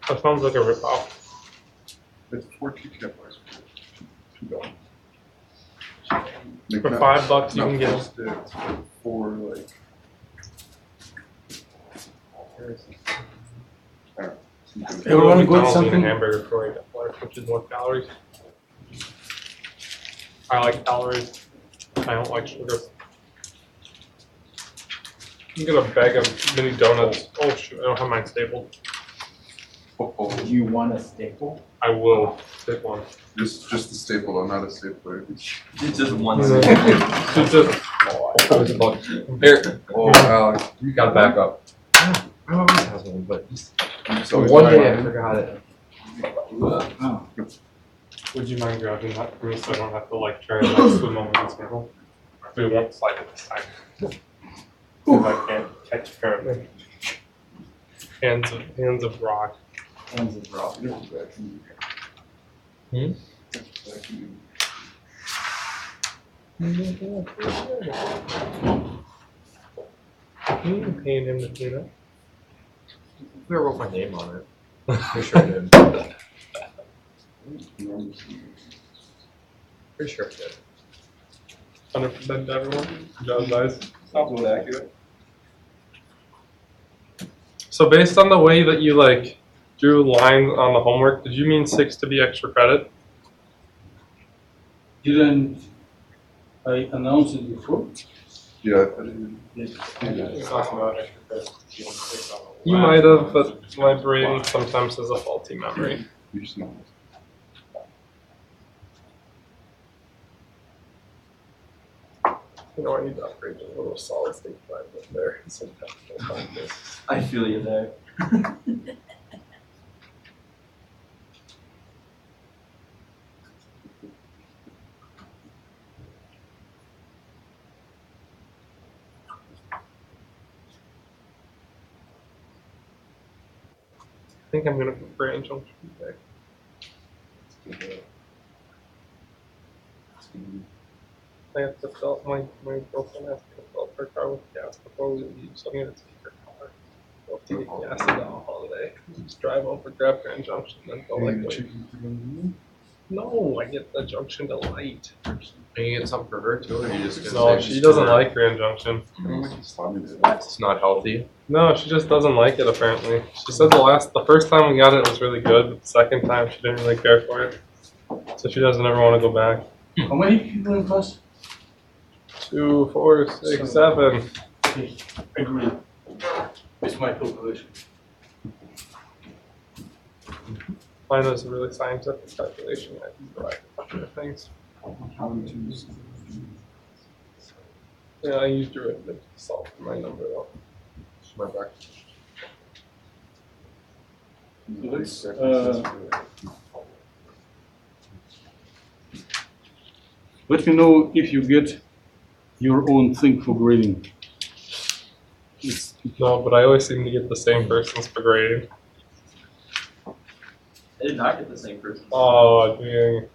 That sounds like a ripoff. It's 14 kilobytes for $2. For $5 you can get it. For like. Everyone got something? Hamburger for $8, which is more calories. I like calories. I don't like sugar. You can get a bag of mini donuts. Oh shoot, I don't have mine stapled. Do you want a staple? I will take one. Just the staple, though, not a stapler. It's just one. It's just Here. Oh, Alex. You gotta back up. I always have one, but just So one day I forgot it. Oh. Would you mind grabbing that for me so I don't have to like carry it next to a moment table? We won't slide it this time. If I can't catch apparently. Hands of rock. Hands of rock. Hmm? You can pay him to do that. I wrote my name on it. Pretty sure I did. Pretty sure I did. 100% to everyone. Good job, guys. Sounds about accurate. So based on the way that you like drew lines on the homework, did you mean 6 to be extra credit? Didn't I announce it before? Yeah, I thought it You might have, but my brain sometimes has a faulty memory. you just know. You know, I need to upgrade a little solid state drive in there. Sometimes I find this. I feel you there. I think I'm gonna put brain junction there. I have to fill my girlfriend has to fill up her car with gas before we leave, so I'm gonna take her car. Go to get gas at the holiday. Just drive over, grab Grand Junction, then go like wait. No, I get the junction to light. Are you get something for her too, or you just gonna No, say she just doesn't for- like Grand Junction. It's not healthy. No, she just doesn't like it apparently. She said the first time we got it was really good, but the second time she didn't really care for it. So she doesn't ever want to go back. How many people in class? 2, 4, 6, 7. Okay, agree. It's my calculation. Mine was a really scientific calculation. I can provide a bunch of things. Yeah, I used derivative to solve for my number though. My back. Let's, let me know if you get your own thing for grading. No, but I always seem to get the same persons for grading. I did not get the same person. Oh, dang.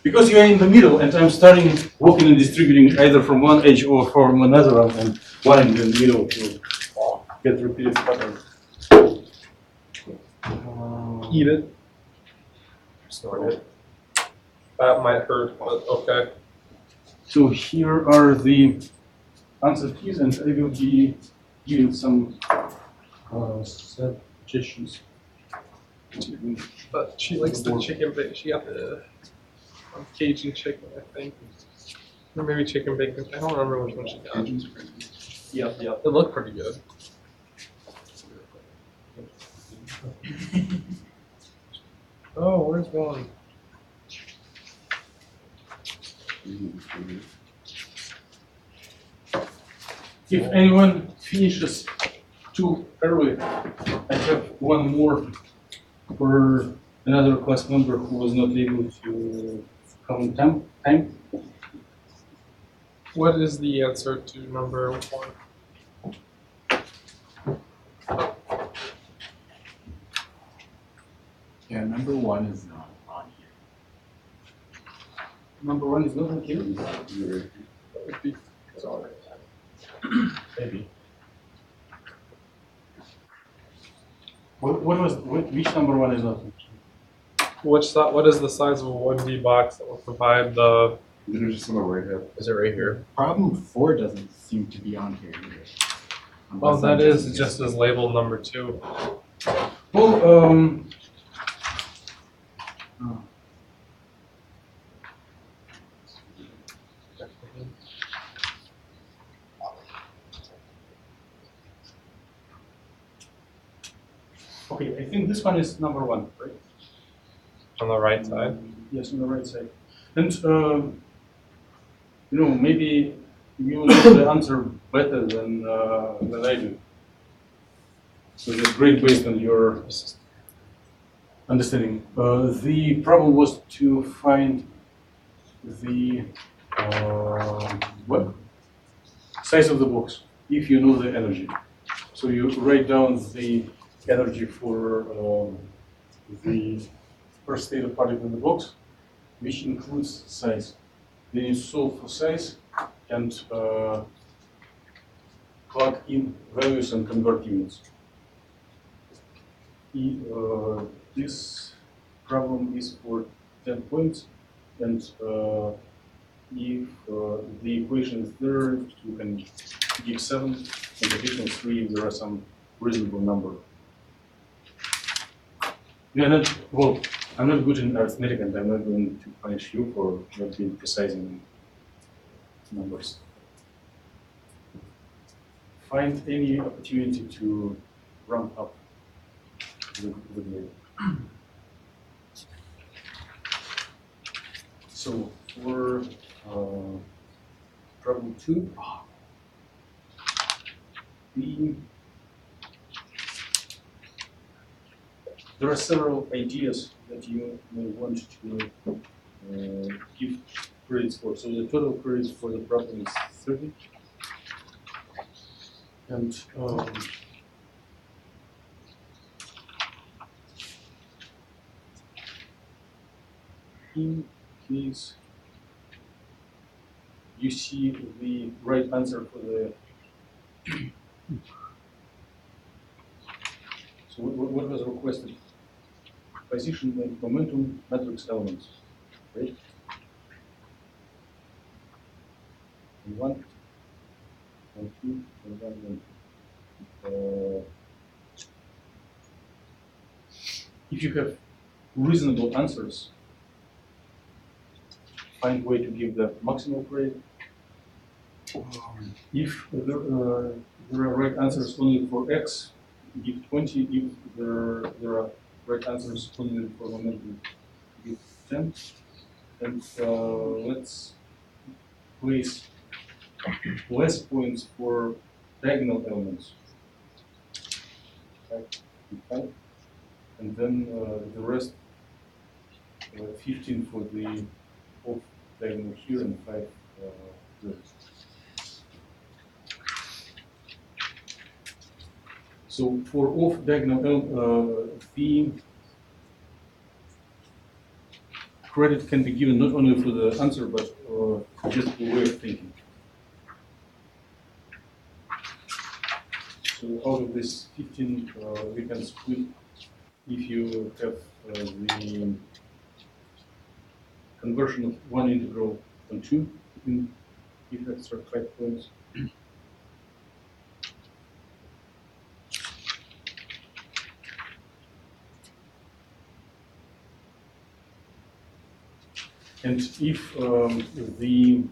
Because you're in the middle and I'm starting walking and distributing either from one edge or from another one, and one in the middle to get repeated pattern. Eat it. Snort it. That might hurt, but okay. So here are the answer keys, and I will be giving some suggestions. But she likes the chicken bacon. She got the Cajun chicken, I think. Or maybe chicken bacon. I don't remember which one she got. Yep. It looked pretty good. Oh, where's one? If anyone finishes too early, I have one more for another class member who was not able to come in time. What is the answer to number 1? Yeah, number 1 is not on here. Number 1 is not on here. That would be sorry. Maybe. Which number one is not? What is the size of a 1D box that will provide the? These are just on the right hand. Is it right here? Problem 4 doesn't seem to be on here either. Well, Unless that I'm is guessing. just as labeled number 2. Well, okay, I think this one is number 1, right? On the right side. Yes, on the right side. And, maybe you know the answer better than I do. So it's great based on your understanding. The problem was to find the what size of the box, if you know the energy. So you write down the energy for the first state of particle in the box, which includes size. Then you solve for size and plug in values and convert units. This problem is for 10 points, and if the equation is there, you can give 7, and additional 3 if there are some reasonable number. Yeah, well, I'm not good in arithmetic, and I'm not going to punish you for not being precise in numbers. Find any opportunity to ramp up the grade. So for problem 2, there are several ideas that you may want to give credits for. So the total credits for the problem is 30. And in case you see the right answer for the so what was requested? Position and momentum matrix elements, right? And 1, and 2, and 1, and 2. If you have reasonable answers, find way to give the maximal grade. If there are right answers only for X, give 20. If there are right answers only for momentum, give 10. And let's place less points for diagonal elements. 5, and then the rest 15 for the off diagonal here and 5 there. So for off diagonal the credit can be given not only for the answer but just for way of thinking. So out of this 15, we can split if you have the conversion of one integral on 2, give extra 5 points. And if the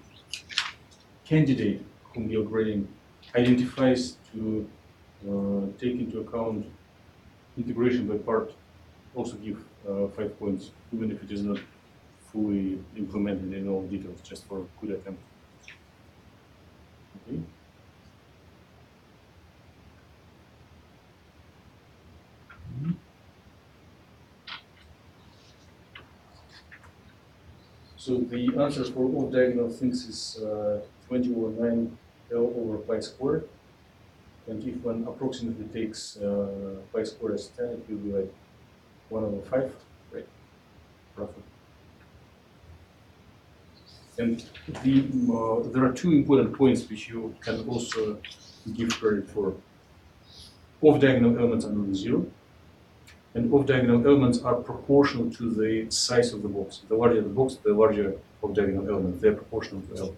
candidate whom you're grading identifies to take into account integration by part, also give 5 points, even if it is not fully implemented in all details, just for a good attempt. Okay. So the answer for all diagonal things is 20 over 9 L over pi squared. And if one approximately takes pi squared as 10, it will be like 1 over 5, right? Roughly. And there are two important points which you can also give credit for. Off-diagonal elements are not zero, and off-diagonal elements are proportional to the size of the box. The larger the box, the larger off-diagonal element. They're proportional to L.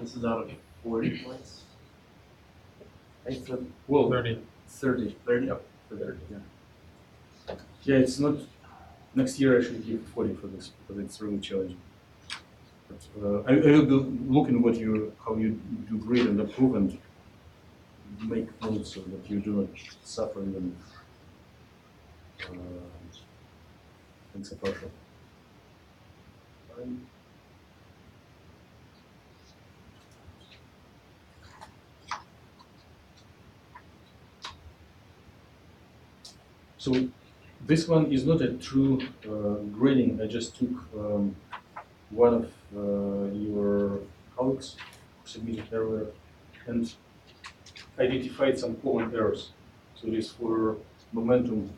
This is out of 40 points. I thought Well, 30. 30. 30 up for 30. yeah, it's not. Next year I should give 40 for this because it's really challenging. But, I will be looking what how you do grade and approve and make notes so that you do not suffer even things are partial. So this one is not a true grading. I just took one of your colleagues who submitted earlier and identified some common errors. So it is for momentum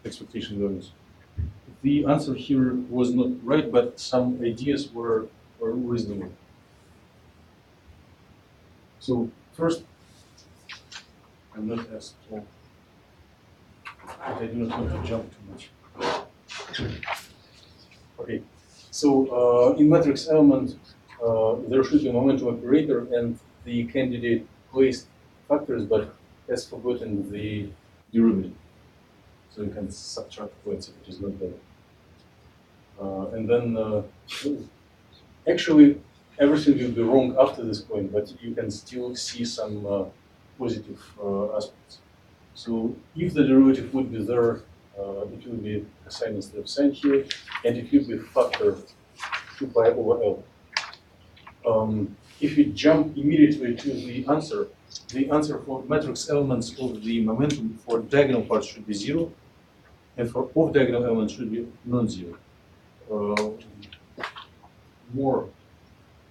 expectation values. The answer here was not right, but some ideas were reasonable. So first, I'm not as tall, but I do not want to jump too much. Okay, so in matrix element, there should be a momentum operator and the candidate placed factors, but has forgotten the derivative. So you can subtract points if it is not there. And then actually everything will be wrong after this point, but you can still see some positive aspects. So if the derivative would be there, it will be a sign instead of sign here, and it will be factor 2 pi over L. If we jump immediately to the answer for matrix elements of the momentum for diagonal parts should be 0, and for off-diagonal elements should be non-zero. More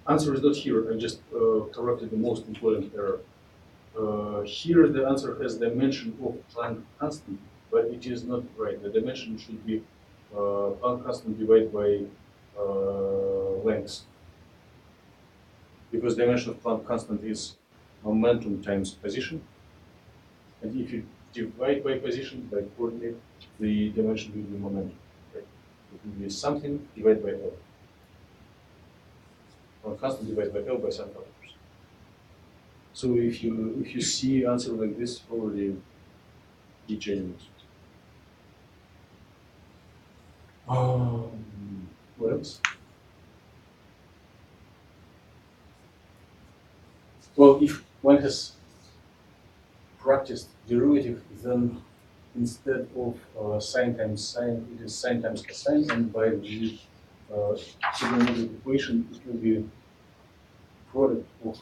answer is not here. I just corrected the most important error. Here the answer has dimension of Planck constant, but it is not right. The dimension should be Planck constant divided by length, because dimension of Planck constant is momentum times position, and if you divide by position, by coordinate, the dimension will be momentum. Right? It will be something divided by L. Planck constant divided by L by some factors. So if you see answer like this, already be generous. What else? Well, if one has practiced derivative, then instead of sine times sine, it is sine times cosine, and by the trigonometric equation, it will be product of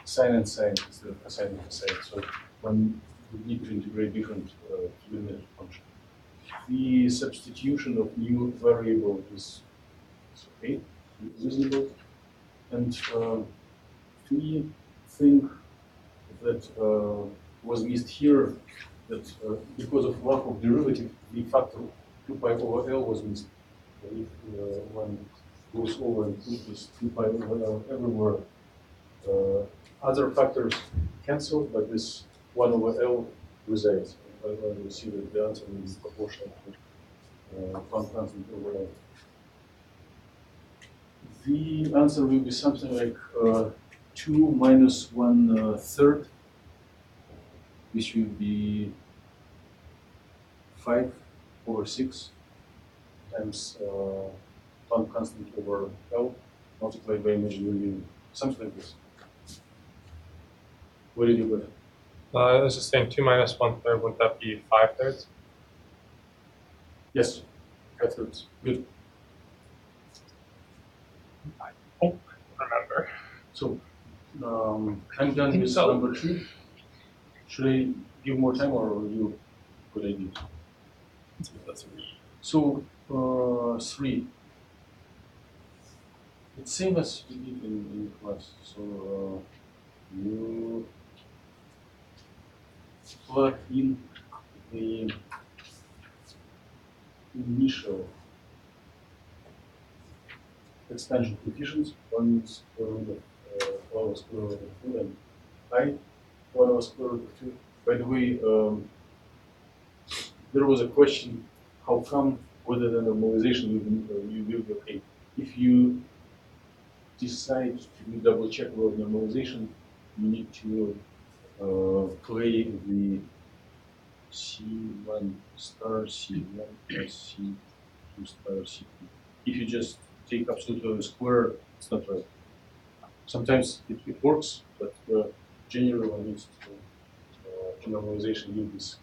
sine and sine instead of cosine and cosine. So one would need to integrate different trigonometric functions. The substitution of new variable is okay, reasonable, and we think that was missed here, that because of lack of derivative, the factor 2 pi over L was missed. If one goes over and puts this 2 pi over L everywhere, other factors cancel, but this 1 over L resides. And we see that the answer is proportional to Planck constant over L. The answer will be something like 2 minus 1/3, which will be 5 over 6 times Planck constant over L multiplied by imaginary unit, something like this. What did you get? I was just saying 2 minus 1/3, wouldn't that be 5/3? Yes, 5/3. Good. Remember. So I'm done with so. number 2. Should I give more time or you good idea? So 3. It's same as we did in class. So you plug in the initial expansion coefficients. One is square root of over square root of 2 and I 1 over square root of 2. By the way, there was a question, how come whether the normalization will be okay? If you decide to do double check about normalization, you need to play the C1 star C1 plus C2 star C2. If you just take absolute square, it's not right. Sometimes it works, but generally one needs to normalization use this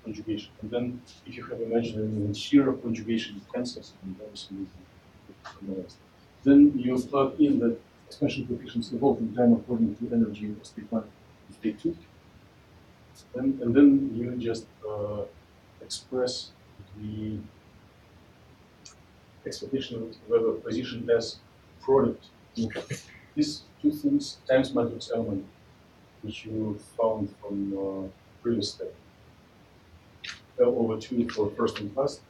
conjugation. And then if you have imaginary interior conjugation, it cancels and also use the normalized. Then you plug in the expansion coefficients evolve in time according to energy of state 1 and state 2. And then you just express the expectation weather position as product of these two things times matrix element, which you found from previous step. L over 2 for first and last,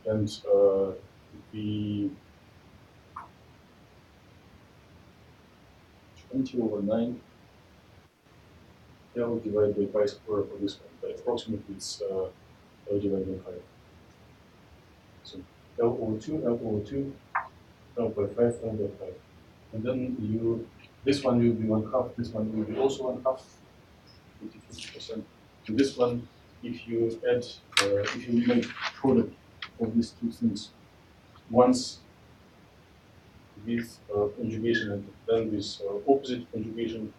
and the 20 over 9 L divided by pi square for this one, but approximately it's L divided by 5. So L over 2, L over 2, L by 5, L by 5. And then this one will be 1/2, this one will be also 1/2, 50%. And this one, if you add, if you make product of these two things, once with conjugation and then with opposite conjugation,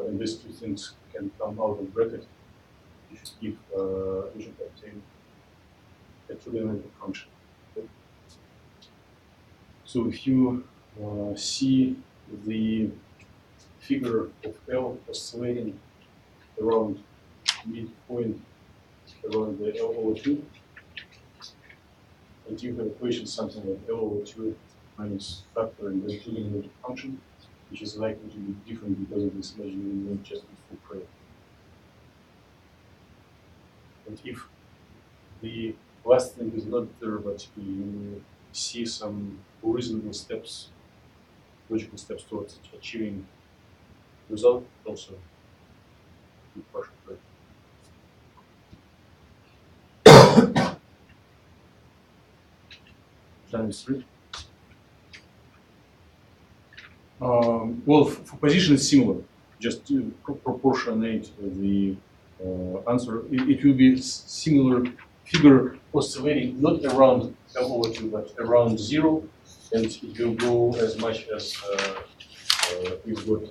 and these two things can come out of bracket, you should give, you should obtain a trigonometric function. Okay. So if you see the figure of L oscillating around midpoint around the L over 2, and you have equation something like L over 2 minus factor and then trigonometric function, which is likely to be different because of this imaginary unit just before prayer. And if the last thing is not there, but you see some reasonable steps, logical steps towards achieving result, also be partial prayer. Times 3. Well, for position it's similar. Just to proportionate the answer. It will be similar figure oscillating not around L over 2, but around 0, and it will go as much as we've got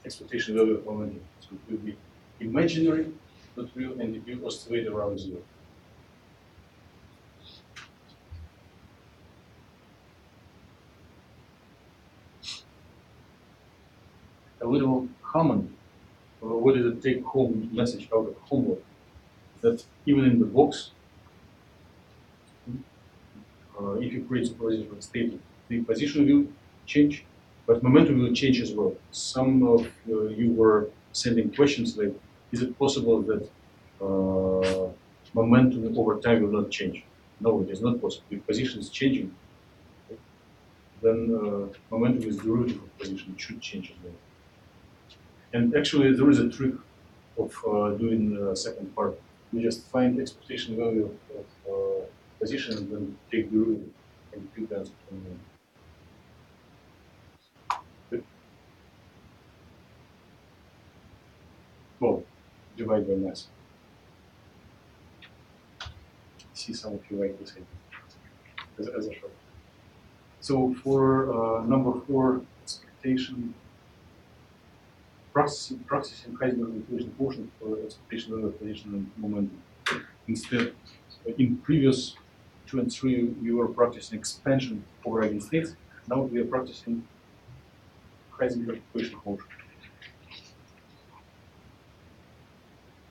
expectation value of momentum. So it will be imaginary, not real, and it will oscillate around 0. A little common, what is the take-home message out of homework? That even in the box, if you create superposition state, the position will change, but momentum will change as well. Some of you were sending questions like, is it possible that momentum over time will not change? No, it is not possible. If position is changing, then momentum is derivative of position. It should change as well. And actually, there is a trick of doing the second part. You just find expectation value of position and then take derivative and compute the answer from there. Well, divide by mass. See some of you like this as a short. So for number 4, expectation. Practicing Heisenberg equation quotient for expectation of position and momentum. Instead, in previous 2 and 3, we were practicing expansion over eigenstates. Now we are practicing Heisenberg equation quotient.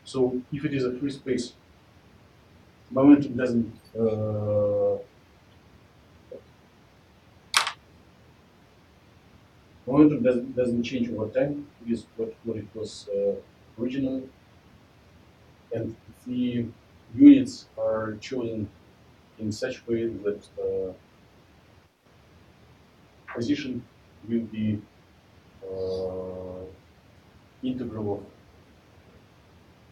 So if it is a free space, momentum doesn't change over time. It is what it was originally, and the units are chosen in such way that position will be integral of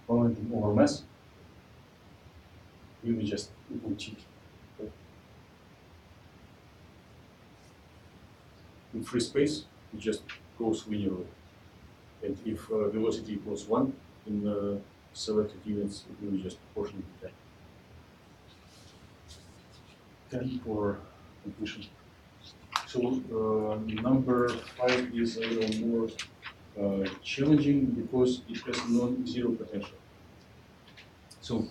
momentum over mass will be just equal to in free space, it just goes linearly. And if velocity equals 1 in selected units, it will be just proportional to time. 10 for completion. So number 5 is a little more challenging because it has non-zero potential. So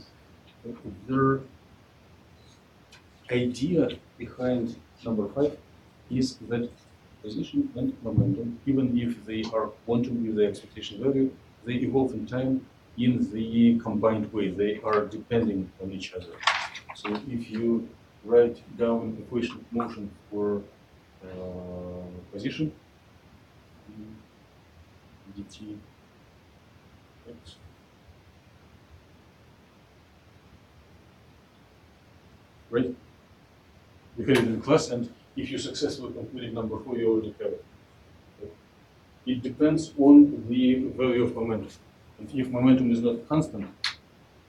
the idea behind number 5 is that position and momentum, even if they are quantum with the expectation value, they evolve in time in the combined way. They are depending on each other. So if you write down equation of motion for position, dt x, right? You have it in class, and if you successfully completed number 4, you already have it. It depends on the value of momentum. And if momentum is not constant,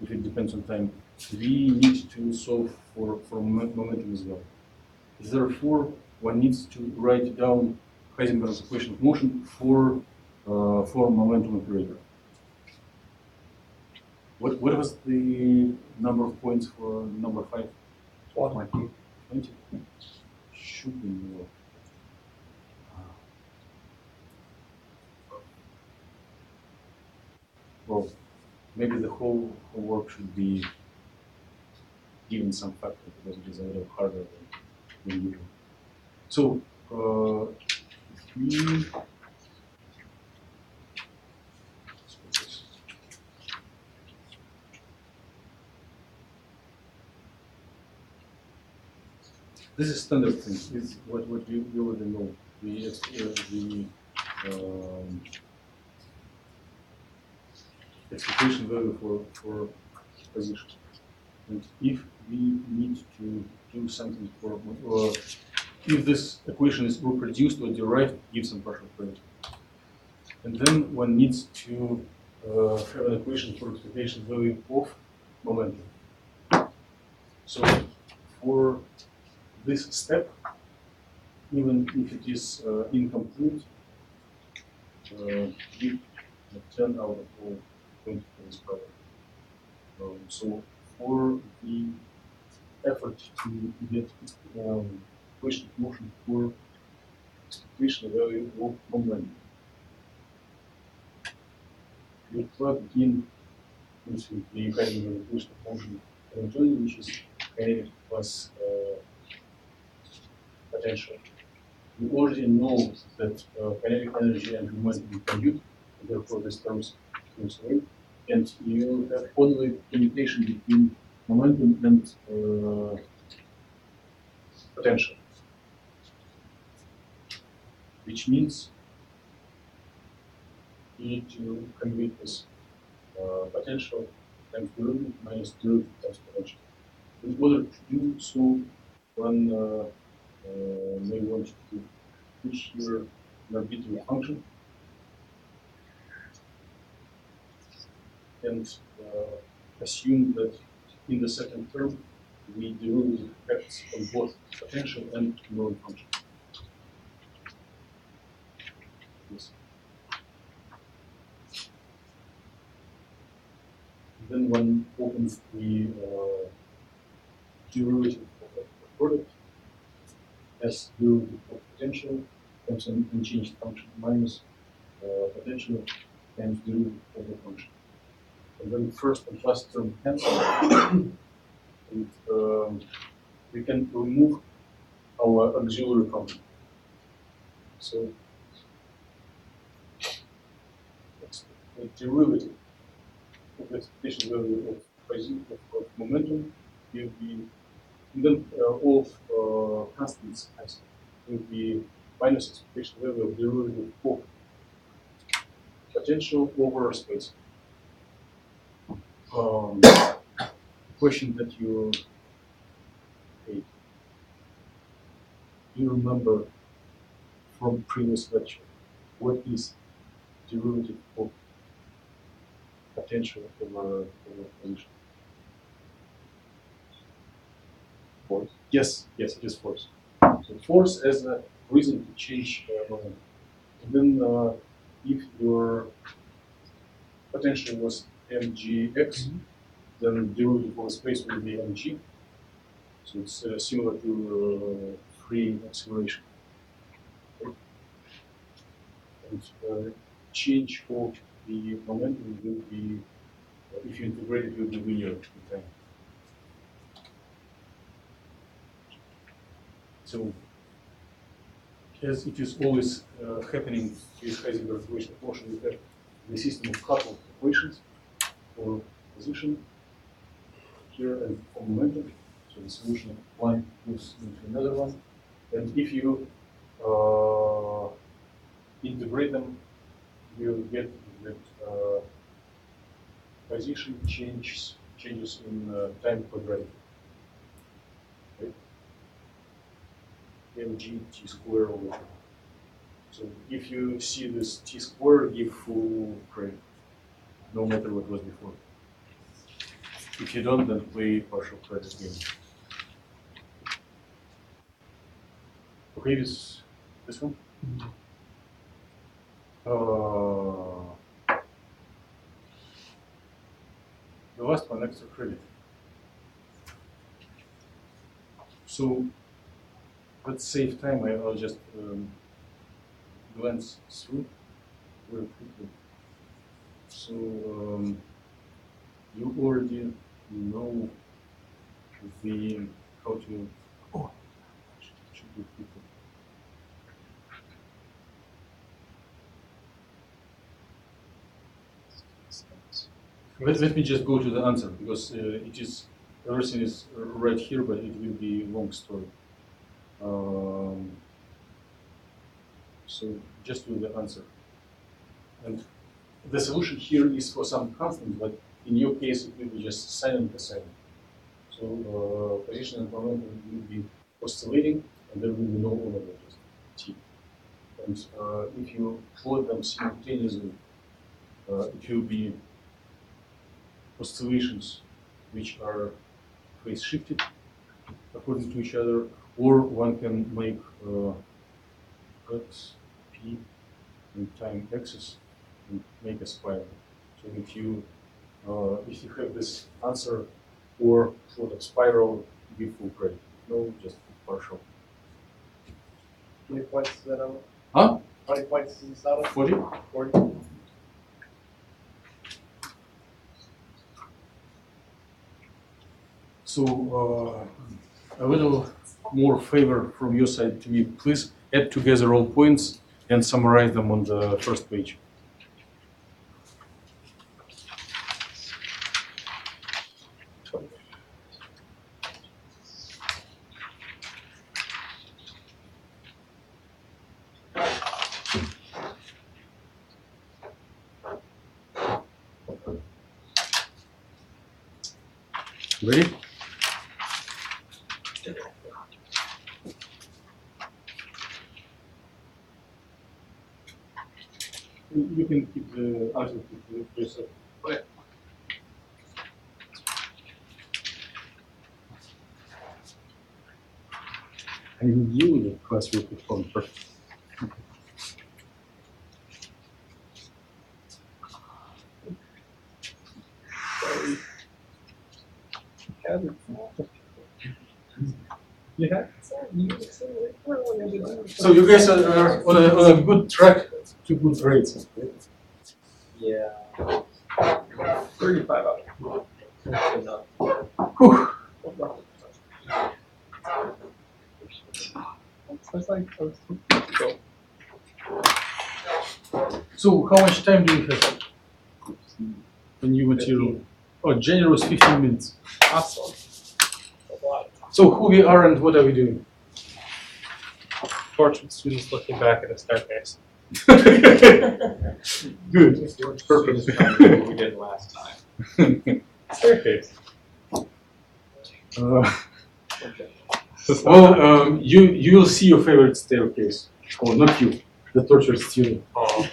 if it depends on time, we need to solve for momentum as well. Therefore, one needs to write down Heisenberg's equation of motion for momentum operator. What was the number of points for number 5? 20. Should be more. Well, maybe the whole work should be given some factor because it is a little harder than usual. So we this is standard thing. It's what you already know. The expectation value for position. And if we need to do something for, if this equation is reproduced or derived, give some partial credit. And then one needs to have an equation for expectation value of momentum. So for this step, even if it is incomplete, give 10 out of all 20 for this problem. So for the effort to get equation of motion for expectation value of momentum, you plug in into the Heisenberg equation of motion eventually, which is kinetic plus potential. We already know that kinetic energy and momentum compute, therefore this terms goes away, and you have only commutation between momentum and potential, which means you need to commute this potential times derivative minus derivative times potential. In order to do so, one may want to push here an arbitrary function and assume that in the second term the derivative acts on both potential and known function. Yes. Then one opens the derivative of the product as derivative of potential times an unchanged function minus potential times derivative of the function. And then first and last term cancel, and we can remove our auxiliary function. So the derivative of the expectation value of momentum will be, and then all of constants will be minus expectation value of derivative of potential over space. question that you hate. Do you remember from previous lecture what is derivative of potential over position? Force. Yes, it is force. So force as a reason to change momentum. And then if your potential was mgx, then derivative of space will be mg. So it's similar to free acceleration. Okay. And change of the momentum will be, if you integrate it, will be linear in time. So, as it is always happening with Heisenberg equation of motion, we have the system of coupled equations for position here and for momentum. So the solution of one moves into another one. And if you integrate them, you get that position changes in time quadratic. Okay? Mg t square over 2. So if you see this t square, give full credit, no matter what was before. If you don't, then play partial credit game. Okay, this one? The last one, extra credit. So let's save time. I'll just glance through very quickly. So you already know the how to. Oh, should be quicker. Let me just go to the answer because it is everything is right here, but it will be a long story. So just do the answer. And the solution here is for some constant, but in your case it will be just sin and cosine. So position and momentum will be oscillating, and there will be no omega, just t. And if you plot them simultaneously, it will be oscillations which are phase shifted according to each other, or one can make x, p, and time axis and make a spiral. So if you have this answer or plot a spiral, give full credit. No, just partial. How many points is that on? Huh? How many points is this out of? 40? 40. So a little more favor from your side to me. Please add together all points and summarize them on the first page. Ready? You can keep the answer to yourself. Okay. I knew the class will perform perfect. So you guys are on a good track to good grades. Yeah. 35 out of 40. Whew. That's like, So how much time do you have? The new material. Oh, generous 15 minutes. awesome. A lot. So who we are and what are we doing? Fortunate students looking back at a staircase. Good. Perfect. What we did last time. Staircase. Well, you'll see your favorite staircase. Oh, not you, the tortured student. Oh,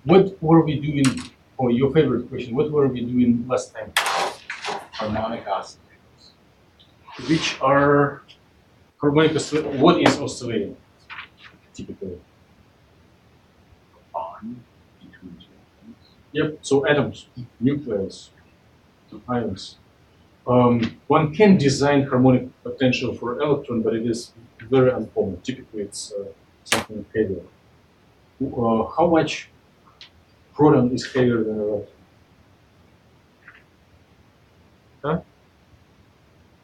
What were we doing? Oh, your favorite question. What were we doing last time? Harmonic oscillators. Which are harmonic oscillator? What is oscillating? Typically. Bond between two atoms. Yep. So atoms, nucleus, ions. One can design harmonic potential for electron, but it is very uncommon. Typically, it's something heavier. How much proton is heavier than electron? Huh?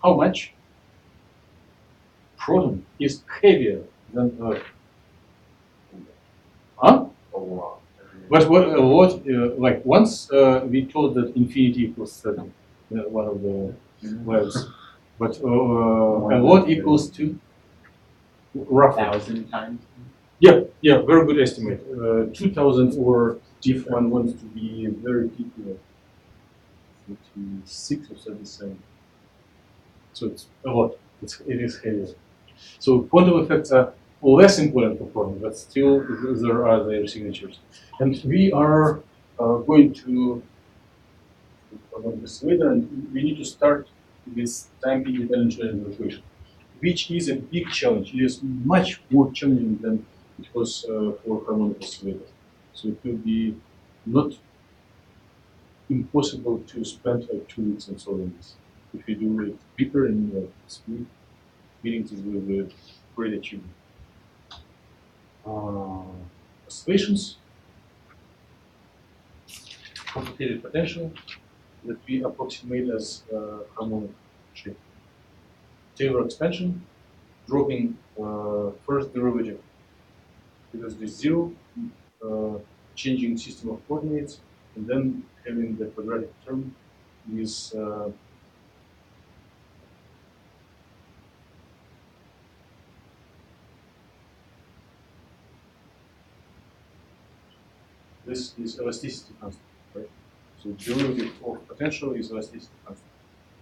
How much proton is heavier than electron? Huh? A lot. But what like once we told that infinity equals 7, one of the labs. But a lot equals to roughly. 1,000 times. Yeah, very good estimate. 2,000, or if one wants to be very particular, 36 or 37. So it's a lot. It is heavier. So quantum effects are less important for proton, but still there are their signatures. And we are going to this later, and we need to start with time-independent Schrodinger equation, which is a big challenge. It is much more challenging than it was for harmonic oscillator. So it will be not impossible to spend like 2 weeks on solving this. If you do it quicker and speed, meetings will be great achievement. Oscillations, complicated potential that we approximate as harmonic shape. Taylor expansion, dropping first derivative because the zero, changing system of coordinates, and then having the quadratic term is this is elasticity constant, right? So derivative of potential is elasticity constant,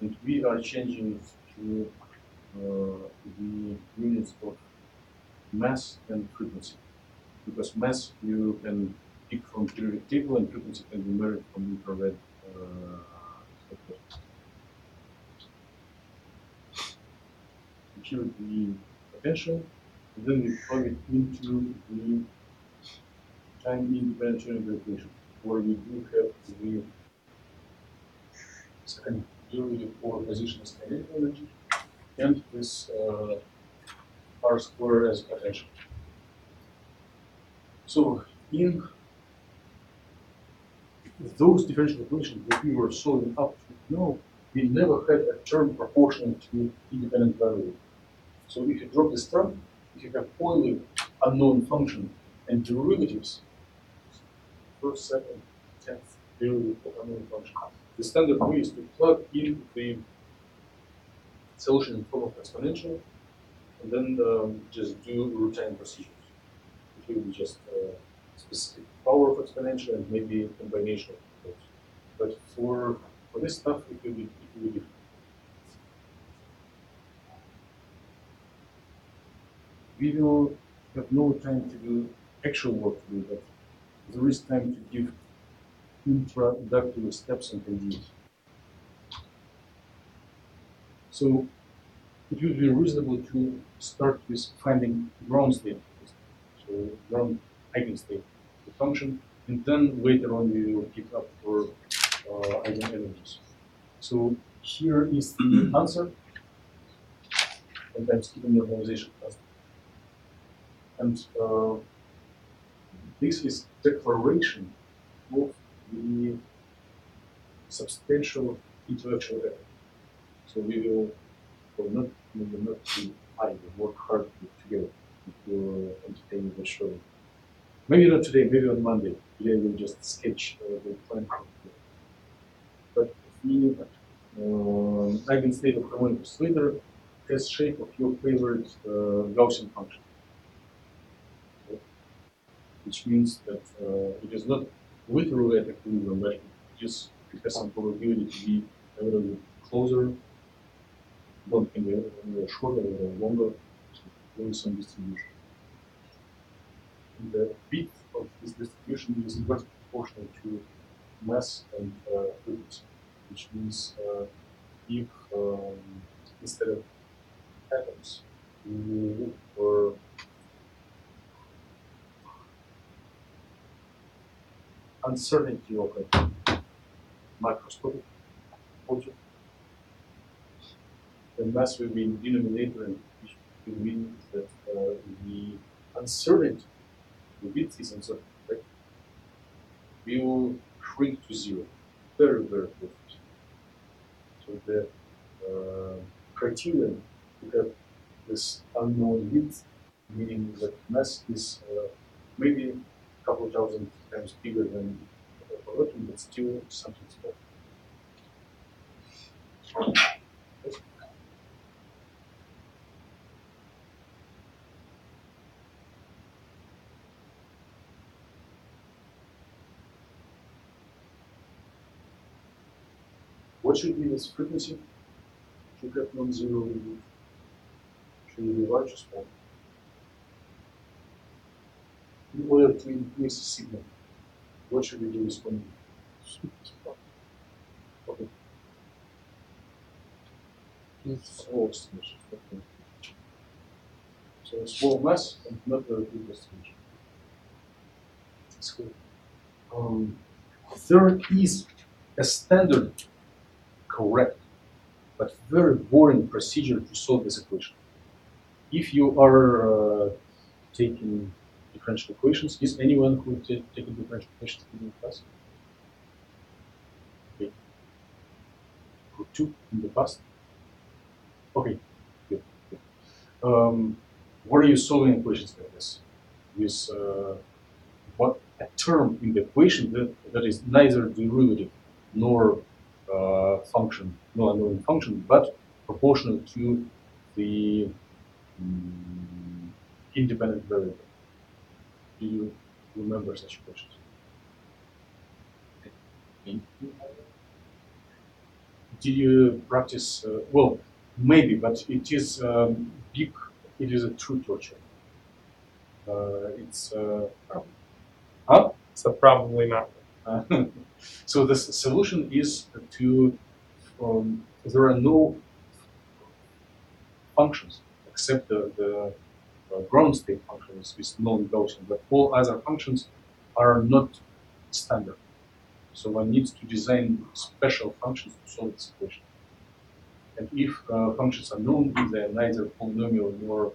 and we are changing it to the units of mass and frequency, because mass you can pick from periodic table and frequency can be measured from infrared spectrum. Here the potential, and then we plug it into the time-independent Schrodinger equation, where we do have the second derivative for position as kinetic energy, and this r square as potential. So in those differential equations that we were solving up to now, we never had a term proportional to independent variable. So if you drop this term, if you have only unknown function and derivatives, first, second, 10th derivative of unknown function, the standard way is to plug in the solution in form of exponential, and then just do routine procedures. It will be just specific power of exponential and maybe a combination of those. But for this stuff, it will be different. We will have no time to do actual work to do that. There is time to give introductory steps and ideas. So it would be reasonable to start with finding ground state, so ground eigenstate, the function, and then later on we will pick up for eigenenergies. So here is the answer, and I'm skipping normalization class. And this is declaration of the substantial intellectual effort. So we will not be idle, work hard together to entertain the show. Maybe not today, maybe on Monday. Today we'll just sketch the plan. But the eigenstate of harmonic oscillator has shape of your favorite Gaussian function. which means that it is not literally at equilibrium, but it has some probability to be a little bit closer, one can be a little shorter or longer, so there is some distribution. And the bit of this distribution is inversely proportional to mass and frequency, which means if instead of atoms, you look for uncertainty of a microscopic object, the mass will be in denominator, and which will mean that the uncertainty, the width is uncertain, right? Will shrink to zero, very, very close. So the criterion to have this unknown width, meaning that mass is maybe a couple thousand times bigger than a proton, but still something small. What should be this frequency? Should have non-zero value. Should it be large or small? In order to increase the signal, what should we do with one? Okay. Small estimation. Okay. So small mass and not very big estimation. That's cool. There is a standard, correct, but very boring procedure to solve this equation. If you are taking differential equations, is anyone who taken differential equations in the class? Okay. Who took in the past? Okay, good. What are you solving equations like this? With what a term in the equation that is neither derivative nor function, nor unknown function, but proportional to the independent variable. Do you remember such equations? Did you practice? Well, maybe, but it is big. It is a true torture. It's huh? So probably not. So the solution is to there are no functions except the ground state functions with non-Gaussian, but all other functions are not standard. So one needs to design special functions to solve this equation. And if functions are known, if they are neither polynomial nor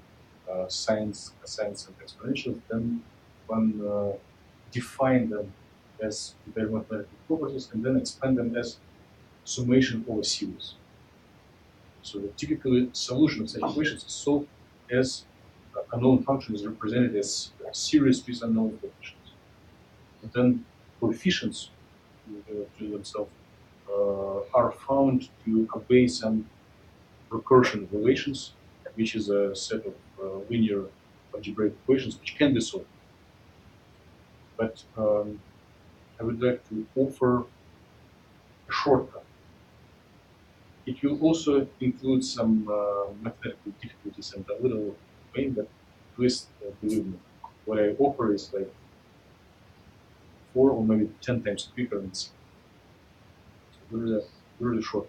sines, cosines, and exponentials, then one define them as their mathematical properties and then expand them as summation over series. So the typical solution of such equations is solved as unknown function is represented as a series with unknown coefficients. And then coefficients to themselves are found to obey some recursion relations, which is a set of linear algebraic equations which can be solved. But I would like to offer a shortcut. It will also include some mathematical difficulties and a little pain, but please believe me, what I offer is like 4 or maybe 10 times quicker than C. So really short.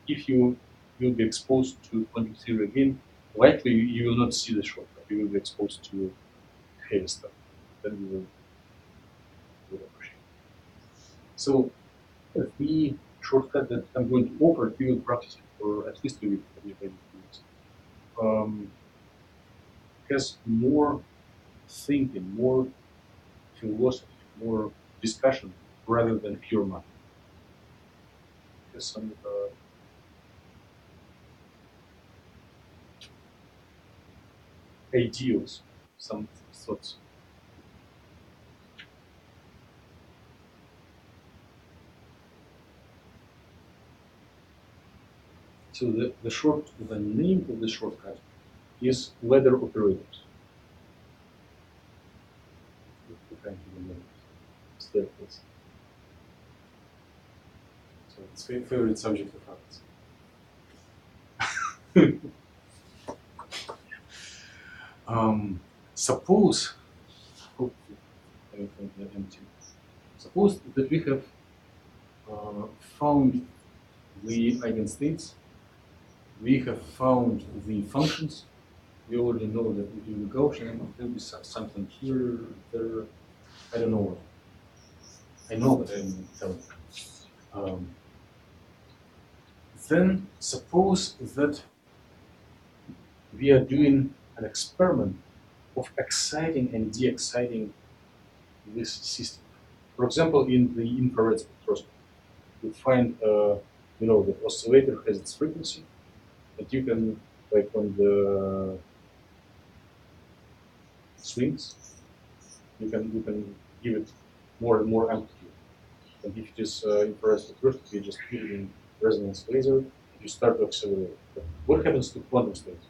If you will be exposed to quantum theory again, likely you will not see the shortcut. You will be exposed to heavy stuff. Then you will appreciate it. So the shortcut that I'm going to offer, we will practice it for at least a week, maybe 2 weeks. Has more thinking, more philosophy, more discussion rather than pure math. Has some ideals, some thoughts. So the name of the shortcut is ladder operators. staircase. So it's favorite subject of ours. Suppose, hopefully, everything is empty. Suppose that we have found the eigenstates, we have found the functions. We already know that we do the Gaussian, there will be something here, there, I don't know what. I know, but I didn't tell you. Then suppose that we are doing an experiment of exciting and de-exciting this system. For example, in the infrared spectroscopy, you find, the oscillator has its frequency, and you can, like when the swings, you can give it more and more amplitude. And if it is infrared spectroscopy, you just put it in resonance laser, you start to accelerate. But what happens to quantum states?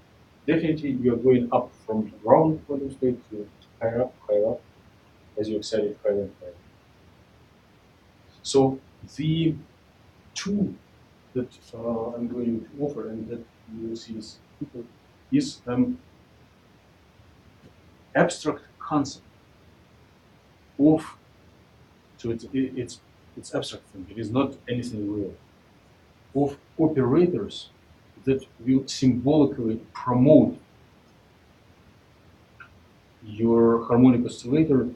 Definitely, you are going up from ground quantum state to higher up, as you excite it higher and higher. So the tool that I'm going to offer and that you will see is abstract concept of, so it's abstract thing, it is not anything real, of operators that will symbolically promote your harmonic oscillator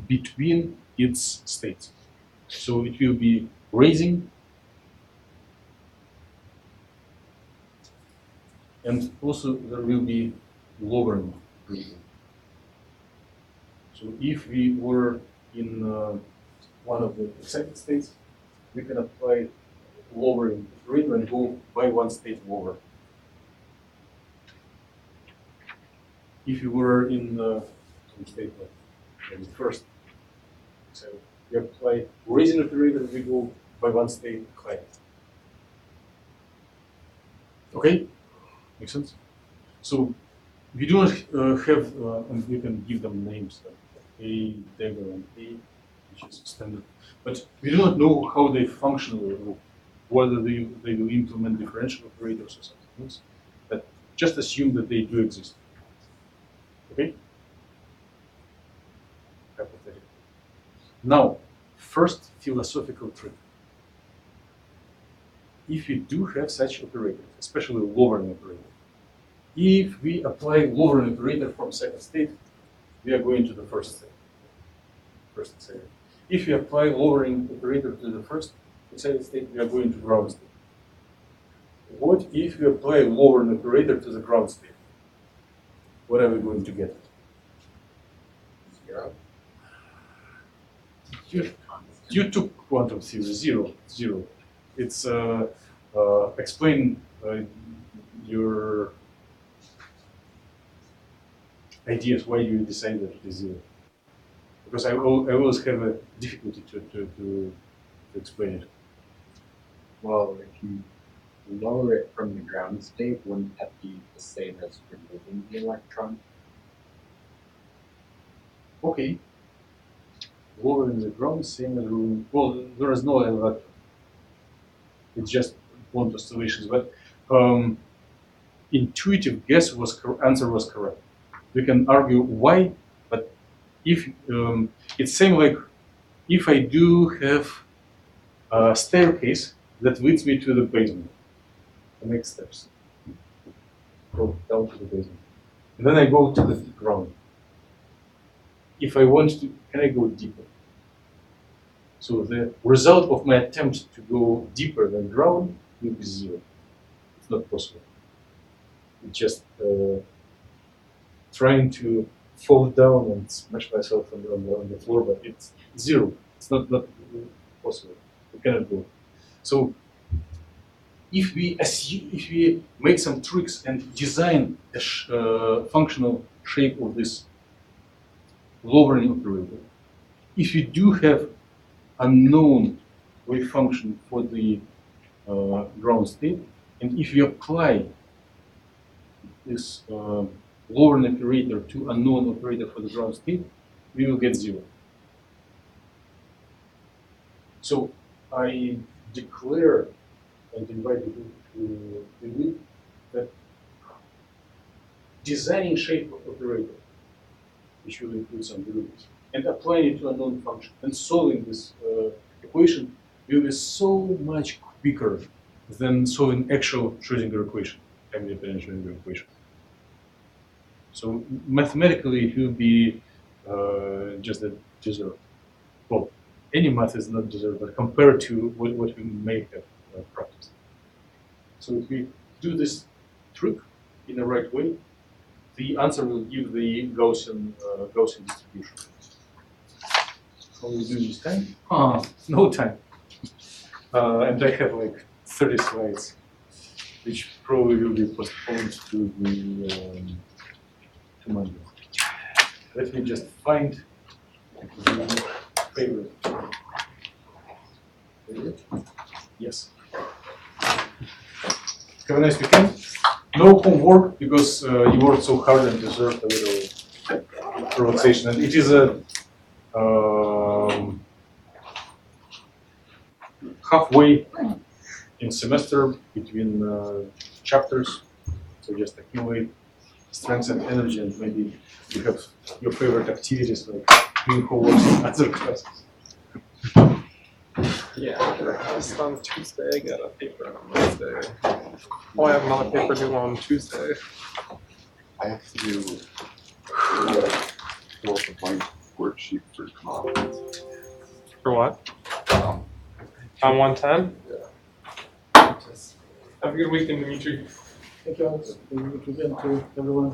between its states. So it will be raising and also there will be lowering. So if we were in one of the excited states, we can apply lowering operator and go by one state lower. If you were in some state like the first, so we apply raising operator, we go by one state higher. Okay, makes sense. So we do not have, and we can give them names like A, dagger, and A, which is standard. But we do not know how they function or whether they will implement differential operators or something else. But just assume that they do exist. Okay? Hypothetically. Now, first philosophical trick. If you do have such operators, especially lowering operator, if we apply lowering operator from second state, we are going to the first state. First state. If we apply lowering operator to the first excited state, we are going to ground state. What if we apply lowering operator to the ground state? What are we going to get? Zero. You took quantum theory, zero. It's explain your ideas why you decide that it is zero. Because I always have a difficulty to explain it. Well, if you lower it from the ground state, wouldn't that be the same as removing the electron? Okay. Lowering the ground, same as room. Well, there is no electron. It's just quantum oscillations. But intuitive guess answer was correct. We can argue why, but if it's same like if I do have a staircase that leads me to the basement, the next steps go down to the basement, and then I go to the ground. If I want to, can I go deeper? So the result of my attempt to go deeper than ground will be zero. It's not possible. It's just trying to fall down and smash myself on the floor, but it's zero. It's not possible. We cannot go. So if we make some tricks and design a functional shape of this lowering operator, if you do have unknown wave function for the ground state, and if you apply this lowering operator to unknown operator for the ground state, we will get zero. So I declare and invite you to believe that designing shape of operator, which will include some derivatives, and applying it to a known function and solving this equation will be so much quicker than solving actual Schrödinger equation, time dependent Schrödinger equation. So mathematically, it will be just a dessert. Well, any math is not dessert, but compared to what we may have practiced. So if we do this trick in the right way, the answer will give the Gaussian distribution. How will we do this time? No time. And I have like 30 slides, which probably will be postponed to the to Monday. Let me just find the favorite. Yes. Have a nice weekend. No homework because you worked so hard and deserve a little relaxation. And it is a halfway in semester between chapters. So just accumulate strength and energy, and maybe you have your favorite activities like doing homework in other classes. Yeah, just on Tuesday, I got a paper on Wednesday. Oh, I have another paper due on Tuesday. I have to do fill out the blank worksheet for conference. For what? On 110? Yeah. Have a good weekend, Dimitri. Thank you, Alex. Good weekend to everyone.